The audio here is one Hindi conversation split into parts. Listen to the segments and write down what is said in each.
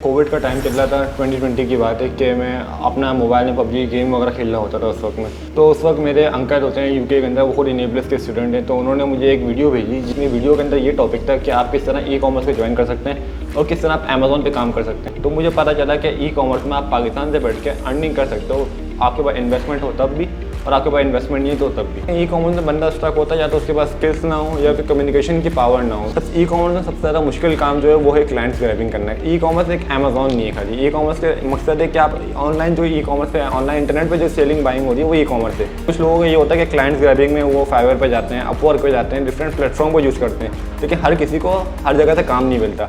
कोविड का टाइम चल रहा था, 2020 की बात है कि मैं अपना मोबाइल में पबजी गेम वगैरह खेल रहा होता था उस वक्त में। तो उस वक्त मेरे अंकल होते हैं यूके के अंदर, वो खुद इनेबल्स के स्टूडेंट हैं। तो उन्होंने मुझे एक वीडियो भेजी जिसमें वीडियो के अंदर ये टॉपिक था कि आप किस तरह ई कॉमर्स को ज्वाइन कर सकते हैं और किस तरह आप अमेज़ॉन पे काम कर सकते हैं। तो मुझे पता चला कि ई कॉमर्स में आप पाकिस्तान से बैठ के अर्निंग कर सकते हो, आपके पास इन्वेस्टमेंट हो तब भी और आपके पास इन्वेस्टमेंट नहीं है तो तब भी। ई कॉमर्स में बंदा स्टक होता है या तो उसके पास स्किल्स ना हो या फिर कम्युनिकेशन की पावर ना हो। ई कॉमर्स में सबसे ज़्यादा मुश्किल काम जो है वो है क्लाइंट्स ग्रैबिंग करना है। ई कॉमर्स एक अमेज़ॉन नहीं है खाली। ई कॉमर्स का मकसद है कि आप ऑनलाइन जो ई कॉमर्स पे ऑनलाइन इंटरनेट पे जो सेलिंग बाइंग हो रही है वो ई कॉमर्स है। कुछ लोगों को ये होता है कि क्लाइंट्स ग्रैबिंग में वो फाइवर पे जाते हैं, अपवर्क पे जाते हैं, डिफरेंट प्लेटफॉर्म को यूज़ करते हैं, लेकिन हर किसी को हर जगह से काम नहीं मिलता।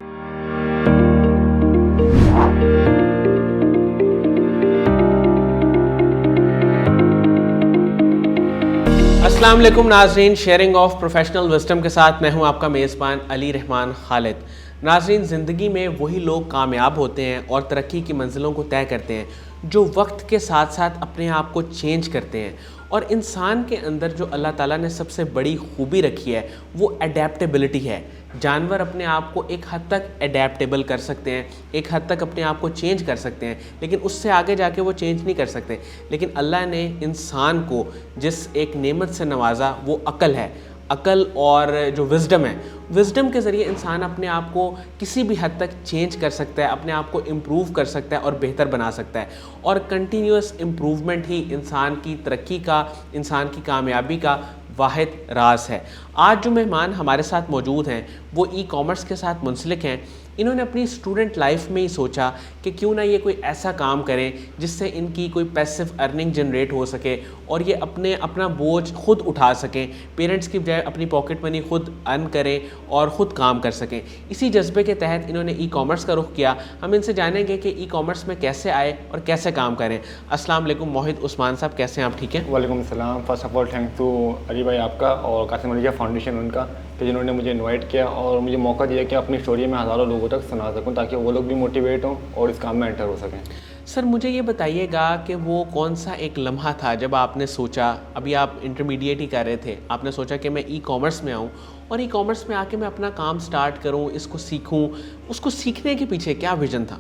अस्सलाम वालेकुम नाज़रीन, शेयरिंग ऑफ प्रोफेशनल विजडम के साथ मैं हूं आपका मेज़बान अली रहमान खालिद। नाज़रीन, ज़िंदगी में वही लोग कामयाब होते हैं और तरक्की की मंजिलों को तय करते हैं जो वक्त के साथ साथ अपने आप को चेंज करते हैं। और इंसान के अंदर जो अल्लाह ताला ने सबसे बड़ी खूबी रखी है वो अडेप्टेबिलिटी है। जानवर अपने आप को एक हद तक अडेप्टेबल कर सकते हैं, एक हद तक अपने आप को चेंज कर सकते हैं, लेकिन उससे आगे जाके वो चेंज नहीं कर सकते। लेकिन अल्लाह ने इंसान को जिस एक नेमत से नवाजा वो अक़ल है। अक़ल और जो विज़डम है, विज़डम के ज़रिए इंसान अपने आप को किसी भी हद तक चेंज कर सकता है, अपने आप को इम्प्रूव कर सकता है और बेहतर बना सकता है। और कंटिन्यूस इम्प्रूवमेंट ही इंसान की तरक्की का, इंसान की कामयाबी का वाहिद राज है। आज जो मेहमान हमारे साथ मौजूद हैं वो ई कॉमर्स के साथ मुंसलिक हैं। इन्होंने अपनी स्टूडेंट लाइफ में ही सोचा कि क्यों ना ये कोई ऐसा काम करें जिससे इनकी कोई पैसिव अर्निंग जनरेट हो सके और ये अपना बोझ खुद उठा सकें, पेरेंट्स की बजाय अपनी पॉकेट मनी खुद अर्न करें और ख़ुद काम कर सकें। इसी जज्बे के तहत इन्होंने ई कॉमर्स का रुख किया। हम इनसे जानेंगे कि ई कॉमर्स में कैसे आए और कैसे काम करें। अस्सलाम वालेकुम मोहित उस्मान साहब, कैसे हैं आप? ठीक हैं? वालेकुम सलाम। First of all thank to Ali भाई आपका और कासिम अली फाउंडेशन उनका कि जिन्होंने मुझे इनवाइट किया और मुझे मौका दिया कि अपनी स्टोरी में हज़ारों लोगों तक सुना सकूं ताकि वो लोग भी मोटिवेट हों और इस काम में एंटर हो सकें। सर, मुझे ये बताइएगा कि वो कौन सा एक लम्हा था जब आपने सोचा, अभी आप इंटरमीडिएट ही कर रहे थे, आपने सोचा कि मैं ई कॉमर्स में आऊँ और ई कॉमर्स में आके मैं अपना काम स्टार्ट करूँ, इसको सीखूँ। उसको सीखने के पीछे क्या विज़न था?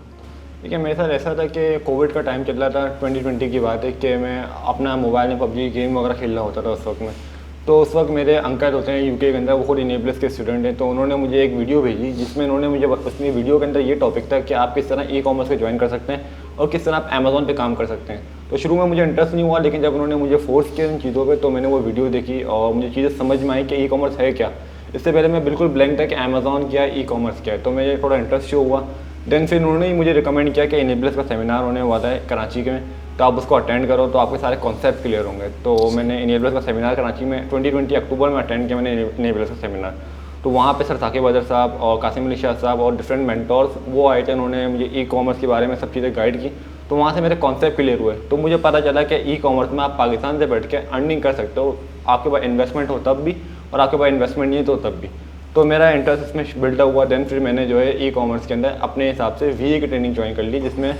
देखिए, मेरे साथ ऐसा था कि कोविड का टाइम चल रहा था, 2020 की बात है कि मैं अपना मोबाइल में पबजी गेम वगैरह खेल रहा होता था उस वक्त में। तो उस वक्त मेरे अंकल होते हैं यूके के अंदर, वो खुद इनेबल्स के स्टूडेंट हैं। तो उन्होंने मुझे एक वीडियो भेजी जिसमें उन्होंने मुझे उसमें वीडियो के अंदर ये टॉपिक था कि आप किस तरह ई कॉमर्स को ज्वाइन कर सकते हैं और किस तरह आप अमेज़ॉन पे काम कर सकते हैं। तो शुरू में मुझे इंटरेस्ट नहीं हुआ, लेकिन जब उन्होंने मुझे फोर्स किया इन चीज़ों पे तो मैंने वो वीडियो देखी और मुझे चीज़ें समझ में आई कि ई कॉमर्स है क्या। इससे पहले मैं बिल्कुल ब्लैंक था कि अमेज़ॉन क्या है, ई कॉमर्स क्या है। तो मुझे थोड़ा इंटरेस्ट शो हुआ। देन फिर उन्होंने ही मुझे रिकमेंड किया कि इनेबल्स का सेमिनार होने वाला है कराची के में, तो आप उसको अटेंड करो तो आपके सारे कॉन्सेप्ट क्लियर होंगे। तो मैंने इनेबल्स का सेमिनार कराची में 2020 अक्टूबर में अटेंड किया मैंने इनेबल्स का सेमिनार। तो वहाँ पे सर साकिब अदर साहब और कासिम अली शाह साहब और डिफरेंट मेंटोर्स वो आए थे, उन्होंने मुझे ई कॉमर्स के बारे में सब चीज़ें गाइड की। तो वहाँ से मेरे कॉन्सेप्ट क्लियर हुए। तो मुझे पता चला कि ई कॉमर्स में आप पाकिस्तान से बैठ के अर्निंग कर सकते हो, आपके पास इन्वेस्टमेंट हो तब भी और आपके पास इन्वेस्टमेंट नहीं है तो तब भी। तो मेरा इंटरेस्ट इसमें बिल्डअप हुआ। देन फिर मैंने जो है ई कॉमर्स के अंदर अपने हिसाब से VA की ट्रेनिंग ज्वाइन कर ली, जिसमें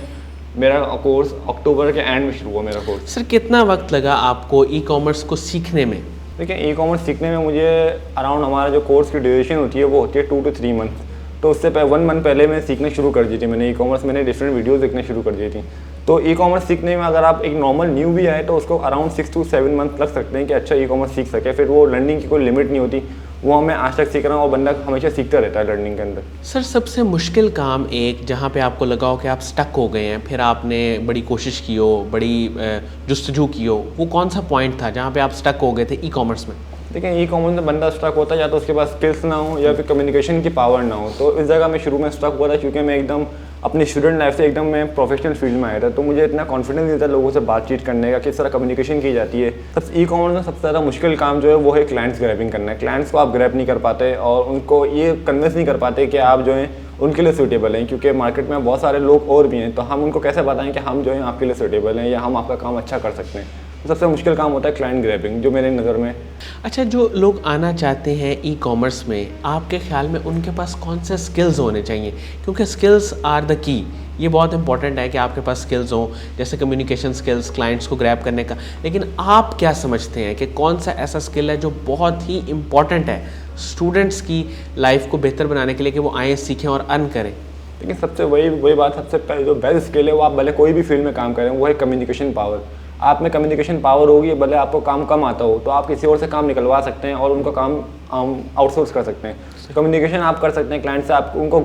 मेरा कोर्स अक्टूबर के एंड में शुरू हुआ मेरा कोर्स। सर, कितना वक्त लगा आपको ई कॉमर्स को सीखने में? देखिए, ई कॉमर्स सीखने में मुझे अराउंड, हमारा जो कोर्स की ड्यूरेशन होती है वो होती है 2 to 3 मंथ। तो उससे 1 मंथ पहले मैं सीखना शुरू कर दी थी मैंने ई कॉमर्स। मैंने डिफरेंट वीडियोज़ देखने शुरू कर दी थी। तो ई कॉमर्स सीखने में अगर आप एक नॉर्मल न्यू भी आए तो उसको अराउंड 6 to 7 मंथ लग सकते हैं कि अच्छा ई कॉमर्स सीख सके। फिर वो लर्निंग की कोई लिमिट नहीं होती, वो मैं आज तक सीख रहा हूँ और बंदा हमेशा सीखता रहता है लर्निंग के अंदर। सर, सबसे मुश्किल काम एक जहाँ पे आपको लगा हो कि आप स्टक हो गए हैं, फिर आपने बड़ी कोशिश की हो, बड़ी जुस्तजू की हो, वो कौन सा पॉइंट था जहाँ पे आप स्टक हो गए थे ई कॉमर्स में? देखिए, ई कॉमर्स में बंदा स्टक होता है या तो उसके पास स्किल्स ना हो या फिर कम्युनिकेशन की पावर ना हो। तो इस जगह मैं शुरू में स्टक हुआ था क्योंकि मैं एकदम अपनी स्टूडेंट लाइफ से एकदम मैं प्रोफेशनल फील्ड में आया था। तो मुझे इतना कॉन्फिडेंस नहीं था लोगों से बातचीत करने का, किस तरह कम्युनिकेशन की जाती है। सबसे ई कॉमर्स में सबसे ज़्यादा मुश्किल काम जो है वो है क्लाइंट्स ग्रैबिंग करना है। क्लाइंट्स को आप ग्रैब नहीं कर पाते और उनको ये कन्विंस नहीं कर पाते कि आप जो हैं उनके लिए सूटेबल हैं, क्योंकि मार्केट में बहुत सारे लोग और भी हैं। तो हम उनको कैसे बताएं कि हम जो हैं आपके लिए सूटेबल हैं या हम आपका काम अच्छा कर सकते हैं। तो सबसे मुश्किल काम होता है क्लाइंट ग्रैबिंग, जो मेरे नज़र में। अच्छा, जो लोग आना चाहते हैं ई कॉमर्स में, आपके ख्याल में उनके पास कौन से स्किल्स होने चाहिए? क्योंकि स्किल्स आर द की। ये बहुत इंपॉर्टेंट है कि आपके पास स्किल्स हों, जैसे कम्युनिकेशन स्किल्स, क्लाइंट्स को ग्रैब करने का। लेकिन आप क्या समझते हैं कि कौन सा ऐसा स्किल है जो बहुत ही इम्पॉर्टेंट है स्टूडेंट्स की लाइफ को बेहतर बनाने के लिए कि वो आएँ, सीखें और अर्न करें? लेकिन सबसे वही बात, सबसे पहले जो बेस्ट स्किल है वो आप भले कोई भी फील्ड में काम करें, वो है कम्युनिकेशन पावर। आप में कम्युनिकेशन पावर होगी, भले आपको काम कम आता हो तो आप किसी और से काम निकलवा सकते हैं और उनका काम आउटसोर्स कर सकते हैं। कम्युनिकेशन आप कर सकते हैं क्लाइंट से, आप उनको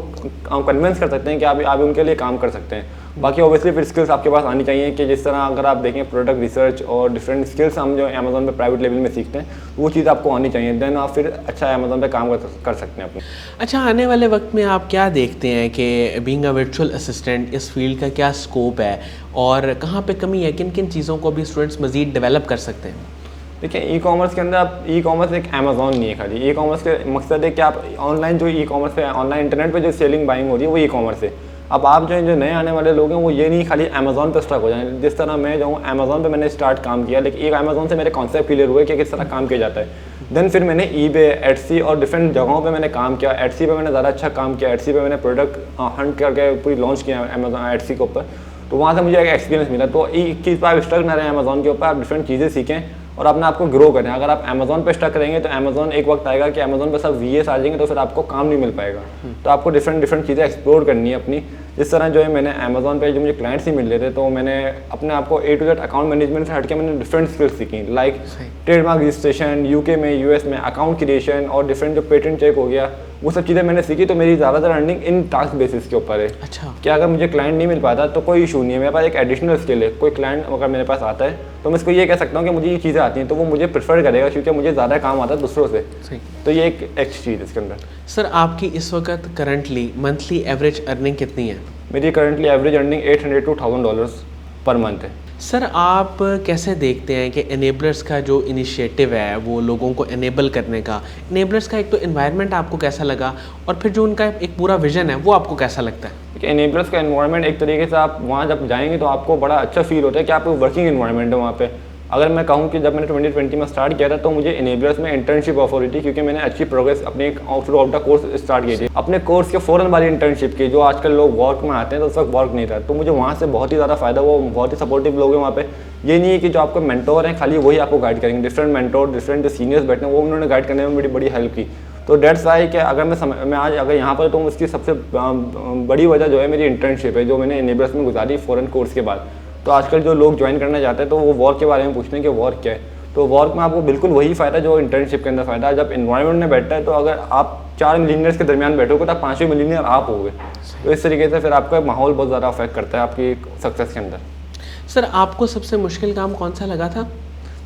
कन्विंस कर सकते हैं कि आप उनके लिए काम कर सकते हैं। बाकी ऑब्वियसली फिर स्किल्स आपके पास आनी चाहिए कि जिस तरह अगर आप देखें प्रोडक्ट रिसर्च और डिफरेंट स्किल्स हम जो अमेजोन पे प्राइवेट लेवल में सीखते हैं, वो चीज़ आपको आनी चाहिए, देन आप फिर अच्छा अमेजोन पे काम कर सकते हैं अपने। अच्छा, आने वाले वक्त में आप क्या देखते हैं कि बीइंग अ वर्चुअल असिस्टेंट इस फील्ड का क्या स्कोप है और कहाँ पे कमी है, किन किन चीज़ों को भी स्टूडेंट्स मज़ीद डेवलप कर सकते हैं? देखिए, ई कॉमर्स के अंदर आप ई कॉमर्स एक अमेजोन नहीं है खाली। ई कॉमर्स के मकसद है कि आप ऑनलाइन जो ई कॉमर्स पे ऑनलाइन इंटरनेट पे जो सेलिंग बाइंग हो रही है वो ई कॉमर्स है। अब आप जो नए आने वाले लोग हैं वो ये नहीं खाली अमेजोन पे स्टक हो जाएं। जिस तरह मैं जाऊँ अमेजोन पे मैंने स्टार्ट काम किया, लेकिन एक अमेजोन से मेरे कॉन्सेप्ट क्लियर हुए कि किस तरह काम किया जाता है। देन फिर मैंने ईबे, एटसी और डिफरेंट जगहों पे मैंने काम किया। एटसी पे मैंने ज़्यादा अच्छा काम किया। एटसी पे मैंने प्रोडक्ट हंट करके पूरी लॉन्च किया अमेजोन एटसी के ऊपर, तो वहाँ से मुझे एक एक्सपीरियंस मिला। तो एक चीज़ पर आप स्टक ना रहें अमेजोन के ऊपर, आप डिफरेंट चीज़ें सीखें और अपने आप को ग्रो करें। अगर आप अमेजोन पे स्टक रहेंगे तो अमेजोन एक वक्त आएगा कि अमेजोन पे सब वीएस आ जाएंगे तो फिर आपको काम नहीं मिल पाएगा। तो आपको डिफरेंट चीज़ें एक्सप्लोर करनी है अपनी। जिस तरह जो है मैंने अमेजोन पे जो मुझे क्लाइंट्स ही मिल रहे थे, तो मैंने अपने आप को A to Z account management से हट के मैंने डिफरेंट स्किल्स सीखी, लाइक ट्रेडमार्क रजिस्ट्रेशन, यूके में, यूएस में अकाउंट क्रिएशन और डिफरेंट जो पेटेंट चेक हो गया, वो सब चीज़ें मैंने सीखी। तो मेरी ज़्यादातर अर्निंग इन टास्क बेसिस के ऊपर है। अच्छा, कि अगर मुझे क्लाइंट नहीं मिल पाता तो कोई इशू नहीं है, मेरे पास एक एडिशनल स्किल है। कोई क्लाइंट अगर मेरे पास आता है तो मैं इसको ये कह सकता हूँ कि मुझे ये चीज़ें आती हैं, तो वो मुझे प्रेफर करेगा क्योंकि मुझे ज़्यादा काम आता है दूसरों से। सही। तो ये एक अच्छी चीज़ है इसके अंदर। सर, आपकी इस वक्त करंटली मंथली एवरेज अर्निंग कितनी है? मेरी currently average earning $800 to $1000 per month है। सर, आप कैसे देखते हैं कि एनेबलर्स का जो इनिशिएटिव है वो लोगों को एनेबल करने का, एनेबलर्स का एक तो एनवायरनमेंट आपको कैसा लगा और फिर जो उनका एक पूरा विजन है वो आपको कैसा लगता है? देखिए, एनेबलर्स का एनवायरनमेंट एक तरीके से आप वहाँ जब जाएंगे तो आपको बड़ा अच्छा फील होता है कि आपको वर्किंग एनवायरनमेंट है वहाँ पे। अगर मैं कहूँ कि जब मैंने 2020 में स्टार्ट किया था तो मुझे एनेबलर्स में इंटर्नशिप ऑफर हुई थी, क्योंकि मैंने अच्छी प्रोग्रेस अपने through out the course start की थी। अपने कोर्स के फ़ौरन वाली इंटर्नशिप की, जो आजकल लोग वर्क में आते हैं तो उस वक्त वर्क नहीं था, तो मुझे वहाँ से बहुत ही ज़्यादा फायदा हुआ। बहुत ही सपोर्टिव लोग हैं वहाँ पे। ये नहीं है कि जो आपको मेंटोर हैं खाली वही आपको गाइड करेंगे, डिफरेंट मेंटोर, डिफरेंट जो सीनियर्स बैठे हैं वो उन्होंने गाइड करने में बड़ी हेल्प की। तो डेट्स वाई कि अगर मैं आज अगर यहाँ पर, तो उसकी सबसे बड़ी वजह जो है मेरी इंटर्नशिप है, जो मैंने एनेबलर्स में गुजारी फ़ौरन कोर्स के बाद। तो आजकल जो लोग ज्वाइन करना चाहते हैं तो वो वर्क के बारे में पूछते हैं कि वर्क क्या है, तो वर्क में आपको बिल्कुल वही फ़ायदा जो इंटर्नशिप के अंदर फ़ायदा है। जब इन्वायरमेंट में बैठता है तो अगर आप 4 मिलीनियर्स के दरमियान बैठोगे तो 5वें मिलीनियर आप होगे। तो इस तरीके से फिर आपका माहौल बहुत ज़्यादा अफेक्ट करता है आपकी सक्सेस के अंदर। सर, आपको सबसे मुश्किल काम कौन सा लगा था?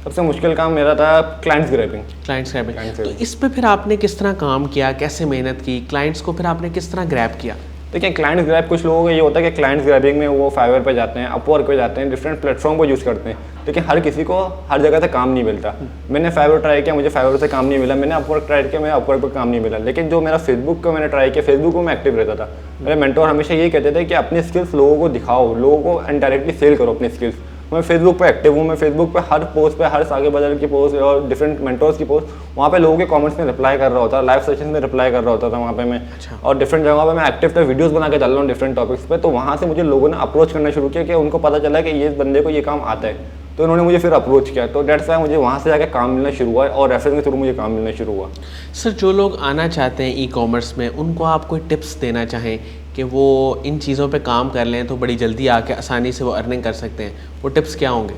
सबसे मुश्किल काम मेरा था क्लाइंट्स ग्रैबिंग। Clients grabbing. तो इस पे फिर आपने किस तरह काम किया, कैसे मेहनत की, क्लाइंट्स को फिर आपने किस तरह ग्रैब किया? देखिए, क्लाइंट्स ग्रैब कुछ लोगों को ये होता है कि क्लाइंट्स ग्रैबिंग में वो फाइवर पे जाते हैं, अपवर्क पे जाते हैं, डिफरेंट प्लेटफॉर्म को यूज़ करते हैं, लेकिन हर किसी को हर जगह से काम नहीं मिलता। मैंने फाइवर ट्राई किया, मुझे फाइवर से काम नहीं मिला। मैंने अपवर्क ट्राई किया, मैं अपवर्क पर काम नहीं मिला। लेकिन जो मेरा फेसबुक का मैंने ट्राई किया, फेसबुक में मैं एक्टिव रहता था। मेरे मेंटोर हमेशा यही कहते थे कि अपनी स्किल्स लोगों को दिखाओ, लोगों को इनडायरेक्टली सेल करो अपनी स्किल्स। मैं फेसबुक पे एक्टिव हूँ। मैं फेसबुक पे हर पोस्ट पे, हर सागे बाजार की पोस्ट और डिफरेंट मेंटोर्स की पोस्ट, वहाँ पे लोगों के कमेंट्स में रिप्लाई कर रहा होता, लाइव सेशन में रिप्लाई कर रहा होता था वहाँ पे मैं। अच्छा। और डिफरेंट जगह पे मैं एक्टिव था, वीडियोस बना के डाल रहा हूँ डिफरेंट टॉपिक्स पे। तो वहाँ से मुझे लोगों ने अप्रोच करना शुरू किया कि उनको पता चला कि ये बंदे को ये काम आता है, तो उन्होंने मुझे फिर अप्रोच किया। तो डेट्स वाई मुझे वहाँ से जाकर काम मिलना शुरू हुआ और रेफरेंस के थ्रू मुझे काम मिलना शुरू हुआ। सर, जो लोग आना चाहते हैं ई कॉमर्स में, उनको आप कोई टिप्स देना चाहें कि वो इन चीज़ों पे काम कर लें तो बड़ी जल्दी आके आसानी से वो अर्निंग कर सकते हैं, वो टिप्स क्या होंगे?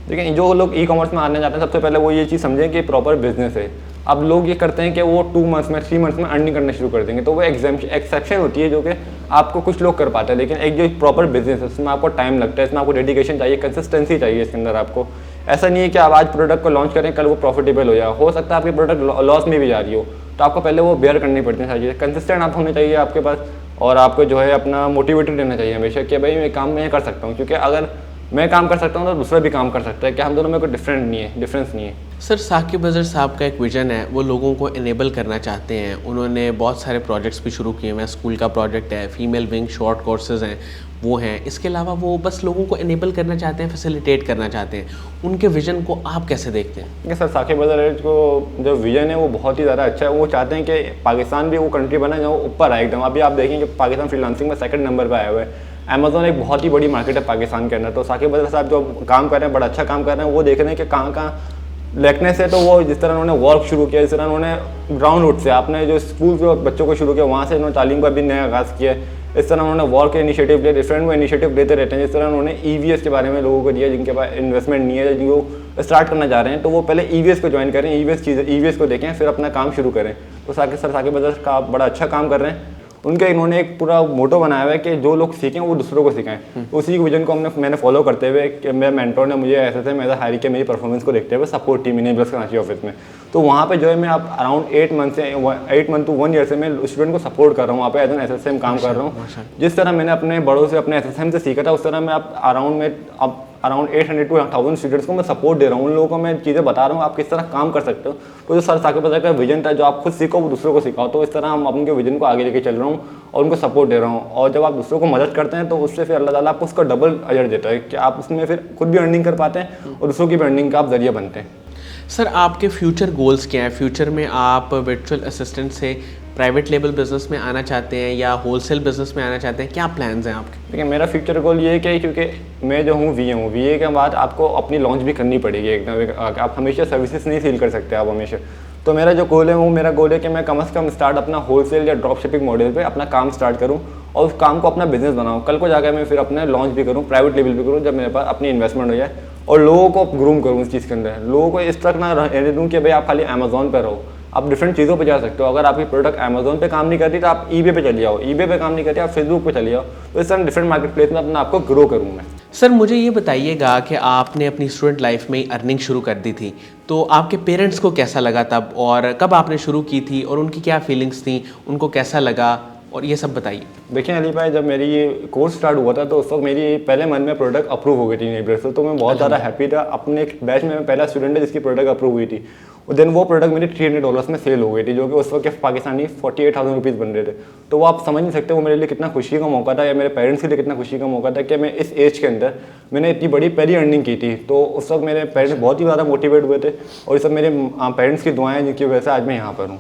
देखिए, जो लोग ई कॉमर्स में आने जाते हैं सबसे पहले वो ये चीज़ समझें कि प्रॉपर बिजनेस है। अब लोग ये करते हैं कि वो 2 मंथ्स में 3 मंथ्स में अर्निंग करना शुरू कर देंगे, तो वो एक्सेप्शन होती है जो कि आपको कुछ लोग कर पाते हैं। लेकिन एक जो प्रॉपर बिजनेस है उसमें आपको टाइम लगता है, इसमें आपको डेडिकेशन चाहिए, कंसिस्टेंसी चाहिए इसके अंदर आपको। ऐसा नहीं है कि आप आज प्रोडक्ट को लॉन्च करें कल वो प्रॉफिटेबल हो जाए। हो सकता है आपकी प्रोडक्ट लॉस में भी जा रही हो, तो आपको पहले वो बेयर करनी पड़ती है सारी चीज़ें। कंसिस्टेंट आप होने चाहिए आपके पास, और आपको जो है अपना मोटिवेटेड रहना चाहिए हमेशा कि भाई मैं काम मैं कर सकता हूँ, क्योंकि अगर मैं काम कर सकता हूँ तो दूसरा भी काम कर सकता है, कि हम दोनों में कोई डिफरेंस नहीं है। सर, साकिब अज़हर साहब का एक विज़न है, वो लोगों को इनेबल करना चाहते हैं। उन्होंने बहुत सारे प्रोजेक्ट्स भी शुरू किए हैं। स्कूल का प्रोजेक्ट है, फीमेल विंग शॉर्ट कोर्सेज हैं, वो हैं। इसके अलावा वो बस लोगों को इनेबल करना चाहते हैं, फैसिलिटेट करना चाहते हैं। उनके विज़न को आप कैसे देखते हैं? देखिए सर, साकिब अज़हर को जो विज़न है वो बहुत ही ज़्यादा अच्छा है। वो चाहते हैं कि पाकिस्तान भी वो कंट्री बना जहाँ ऊपर आए एकदम। अभी आप देखेंगे पाकिस्तान फ्रीलांसिंग में 2nd नंबर पर आया हुआ है। अमेज़ॉन एक बहुत ही बड़ी मार्केट है पाकिस्तान के अंदर। तो साकिब अज़हर साहब जो काम कर रहे हैं, बड़ा अच्छा काम कर रहे हैं। वो देख रहे हैं कि कहाँ लेकनेस है, तो वो जिस तरह उन्होंने वर्क शुरू किया, जिस तरह उन्होंने ग्राउंड रूट से आपने जो स्कूल के बच्चों को शुरू किया, वहाँ से उन्होंने तालीम का भी नया आगाज़ किया है। इस तरह उन्होंने वॉर के इनिशिएटिव लिए, डिफरेंट वो इनिशिएटिव लेते रहते हैं। जिस तरह उन्होंने EVS के बारे में लोगों को दिया, जिनके पास इन्वेस्टमेंट नहीं है, जिनको स्टार्ट करना चाह रहे हैं, तो वो पहले EVS को ज्वाइन करें, EVS को देखें, फिर अपना काम शुरू करें। तो साकिब ब्रदर्स का बड़ा अच्छा काम कर रहे हैं। उनके इन्होंने एक पूरा मोटो बनाया हुआ है कि जो लोग सीखें वो दूसरों को सिखाएं। तो उसी विजन को मैंने फॉलो करते हुए कि मेरे मेंटोर ने मुझे SSM एज हायर किया, मेरी परफॉर्मेंस को देखते हुए support team enablers Karachi office में। तो वहाँ पे जो है मैं अब अराउंड 8 मंथ टू 1 ईयर से मैं स्टूडेंट को सपोर्ट कर रहा हूँ, वहाँ पे एज एन SSM काम कर रहा हूँ। जिस तरह मैंने अपने बड़ों से, अपने SSM से सीखा था, उस तरह मैं अब अराउंड 800 to 1000 स्टूडेंट्स को मैं सपोर्ट दे रहा हूँ। उन लोगों को मैं चीज़ें बता रहा हूँ आप किस तरह काम कर सकते हो। तो जो सर साकिब ब्रदर का विजन था, जो आप खुद सीखो वो दूसरों को सिखाओ, तो इस तरह हम अपने विजन को आगे लेके चल रहा हूँ और उनको सपोर्ट दे रहा हूँ। और जब आप दूसरों को मदद करते हैं तो उससे फिर अल्लाह ताला आपको उसका डबल अजर देता है कि आप उसमें फिर खुद भी अर्निंग कर पाते हैं और दूसरों की भी अर्निंग का आप जरिया बनते हैं। सर आपके फ्यूचर गोल्स क्या हैं? फ्यूचर में आप वर्चुअल असिस्टेंट से प्राइवेट लेवल बिजनेस में आना चाहते हैं या होलसेल बिजनेस में आना चाहते हैं? क्या प्लान्स हैं आपके? देखिए मेरा फ्यूचर गोल ये है कि क्योंकि मैं जो हूँ VA के बाद आपको अपनी लॉन्च भी करनी पड़ेगी एकदम। आप हमेशा सर्विसेज नहीं सेल कर सकते आप हमेशा। तो मेरा जो गोल है वो मेरा गोल है कि मैं कम से कम स्टार्ट अपना होलसेल या ड्रॉप शिपिंग मॉडल पे अपना काम स्टार्ट करूँ और उस काम को अपना बिजनेस बनाऊँ। कल को जाकर मैं फिर अपना लॉन्च भी करूँ, प्राइवेट लेवल भी करूँ, जब मेरे पास अपनी इन्वेस्टमेंट हो जाए, और लोगों को ग्रूम करूँ इस चीज़ के अंदर। लोगों को इस तरह ना रहने दूँ कि भाई आप खाली अमेजोन पर रहो, आप डिफरेंट चीज़ों पे जा सकते हो। अगर आपकी प्रोडक्ट अमेजोन पे काम नहीं करती तो आप eBay पे चले जाओ, eBay पे काम नहीं करती आप फेसबुक पे चले जाओ। तो इस तरह डिफरेंट मार्केट प्लेस में अपना आपको ग्रो करूँ मैं। सर मुझे ये बताइएगा कि आपने अपनी स्टूडेंट लाइफ में अर्निंग शुरू कर दी थी, तो आपके पेरेंट्स को कैसा लगा तब, और कब आपने शुरू की थी और उनकी क्या फीलिंग्स थी, उनको कैसा लगा, और ये सब बताइए। देखिए अली भाई, जब मेरी ये कोर्स स्टार्ट हुआ था तो उस वक्त मेरी पहले मंथ में प्रोडक्ट अप्रूव हो गई थी नेबलर्स से, तो मैं बहुत ज़्यादा हैप्पी था। अपने एक बैच में मैं पहला स्टूडेंट है जिसकी प्रोडक्ट अप्रूव हुई थी। और देन वो प्रोडक्ट मेरी $300 में सेल हो गई थी, जो कि उस वक्त के पाकिस्तानी 48,000 रुपीज़ बन रहे थे। तो वो आप समझ नहीं सकते वो मेरे लिए कितना खुशी का मौका था, या मेरे पेरेंट्स के लिए कितना खुशी का मौका था कि मैं इस एज के अंदर मैंने इतनी बड़ी पहली अर्निंग की थी। तो उस वक्त मेरे पेरेंट्स बहुत ही ज़्यादा मोटिवेट हुए थे, और ये सब मेरे पेरेंट्स की दुआएं जिनकी वजह से आज मैं यहाँ पर हूँ।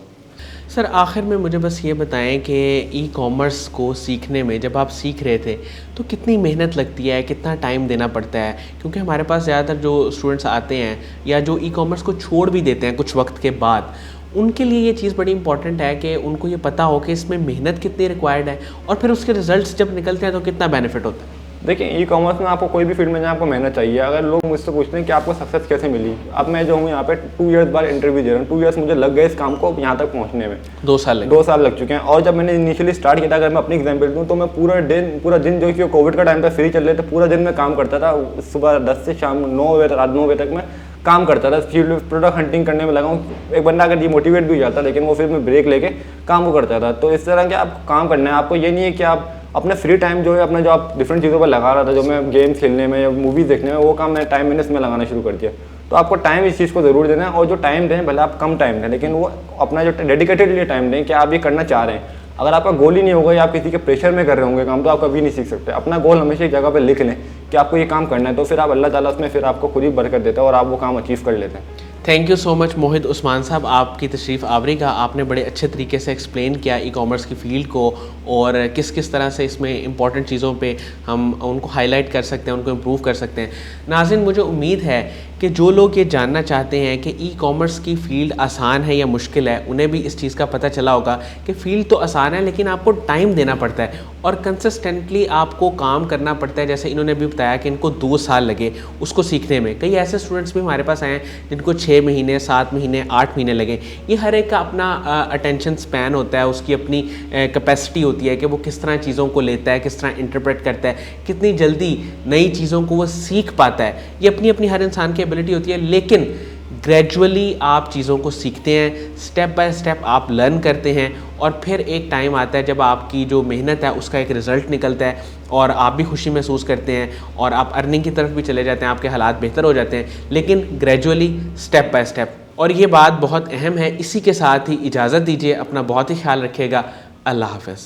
सर आखिर में मुझे बस ये बताएं कि ई-कॉमर्स को सीखने में जब आप सीख रहे थे तो कितनी मेहनत लगती है, कितना टाइम देना पड़ता है? क्योंकि हमारे पास ज़्यादातर जो स्टूडेंट्स आते हैं या जो ई-कॉमर्स को छोड़ भी देते हैं कुछ वक्त के बाद, उनके लिए ये चीज़ बड़ी इंपॉर्टेंट है कि उनको ये पता हो कि इसमें मेहनत कितनी रिक्वायर्ड है और फिर उसके रिजल्ट्स जब निकलते हैं तो कितना बेनिफिट होता है। देखिए ई-कॉमर्स में आपको कोई भी फील्ड में जाए आपको मेहनत चाहिए। अगर लोग मुझसे पूछते हैं कि आपको सक्सेस कैसे मिली, अब मैं जो हूँ यहाँ पे 2 इयर्स बाद इंटरव्यू दे रहा हूँ। 2 इयर्स मुझे लग गए इस काम को यहाँ तक पहुँचने में। 2 साल 2 साल लग चुके हैं। और जब मैंने इनिशियली स्टार्ट किया था, अगर मैं अपनी एग्जाम्पल दूँ तो मैं पूरा दिन जो कि कोविड का टाइम था, फ्री चल रहे थे, पूरा दिन मैं काम करता था। सुबह 10 से शाम 9 बजे, रात 9 बजे तक मैं काम करता था, फील्ड प्रोडक्ट हंटिंग करने में लगा हूँ। एक बंदा अगर डिमोटिवेट भी हो जाता, लेकिन वो फिर मैं ब्रेक लेके काम को करता था। तो इस तरह के आपको काम करना है। आपको ये नहीं है कि आप अपने फ्री टाइम जो है अपना जो आप डिफरेंट चीज़ों पर लगा रहा था, जो मैं गेम्स खेलने में या मूवीज़ देखने में, वो काम मैं टाइम मैंने इसमें लगाना शुरू कर दिया। तो आपको टाइम इस चीज़ को ज़रूर देना है, और जो टाइम दें भले आप कम टाइम दें, लेकिन वो अपना जो डेडिकेटेडली टाइम दें कि आप ये करना चाह रहे हैं। अगर आपका गोल ही नहीं होगा या आप किसी के प्रेशर में कर रहे होंगे काम, तो आप कभी नहीं सीख सकते। अपना गोल हमेशा एक जगह पर लिख लें कि आपको ये काम करना है, तो फिर आप अल्लाह ताला उसमें फिर आपको खुद ही बरकत देता है और आप वो काम अचीव कर लेते हैं। थैंक यू सो मच मोहित उस्मान साहब, आपकी तशरीफ़ आवरी का। आपने बड़े अच्छे तरीके से एक्सप्लेन किया ई कॉमर्स की फ़ील्ड को और किस किस तरह से इसमें इंपॉर्टेंट चीज़ों पे हम उनको हाईलाइट कर सकते हैं, उनको इम्प्रूव कर सकते हैं। नाज़रीन, मुझे उम्मीद है कि जो लोग ये जानना चाहते हैं कि ई कॉमर्स की फ़ील्ड आसान है या मुश्किल है, उन्हें भी इस चीज़ का पता चला होगा कि फ़ील्ड तो आसान है, लेकिन आपको टाइम देना पड़ता है और कंसिस्टेंटली आपको काम करना पड़ता है। जैसे इन्होंने भी बताया कि इनको 2 साल लगे उसको सीखने में। कई ऐसे स्टूडेंट्स भी हमारे पास आए हैं जिनको 6 महीने, 7 महीने, 8 महीने लगे। ये हर एक का अपना अटेंशन स्पैन होता है, उसकी अपनी कैपेसिटी होती है कि वो किस तरह चीज़ों को लेता है, किस तरह इंटरप्रेट करता है, कितनी जल्दी नई चीज़ों को वो सीख पाता है। ये अपनी अपनी हर इंसान की एबिलिटी होती है, लेकिन ग्रेजुअली आप चीज़ों को सीखते हैं, स्टेप बाय स्टेप आप लर्न करते हैं और फिर एक टाइम आता है जब आपकी जो मेहनत है उसका एक रिज़ल्ट निकलता है और आप भी खुशी महसूस करते हैं और आप अर्निंग की तरफ भी चले जाते हैं, आपके हालात बेहतर हो जाते हैं, लेकिन ग्रेजुअली स्टेप बाय स्टेप। और ये बात बहुत अहम है। इसी के साथ ही इजाज़त दीजिए, अपना बहुत ही ख्याल रखिएगा। अल्लाह हाफ़िज़।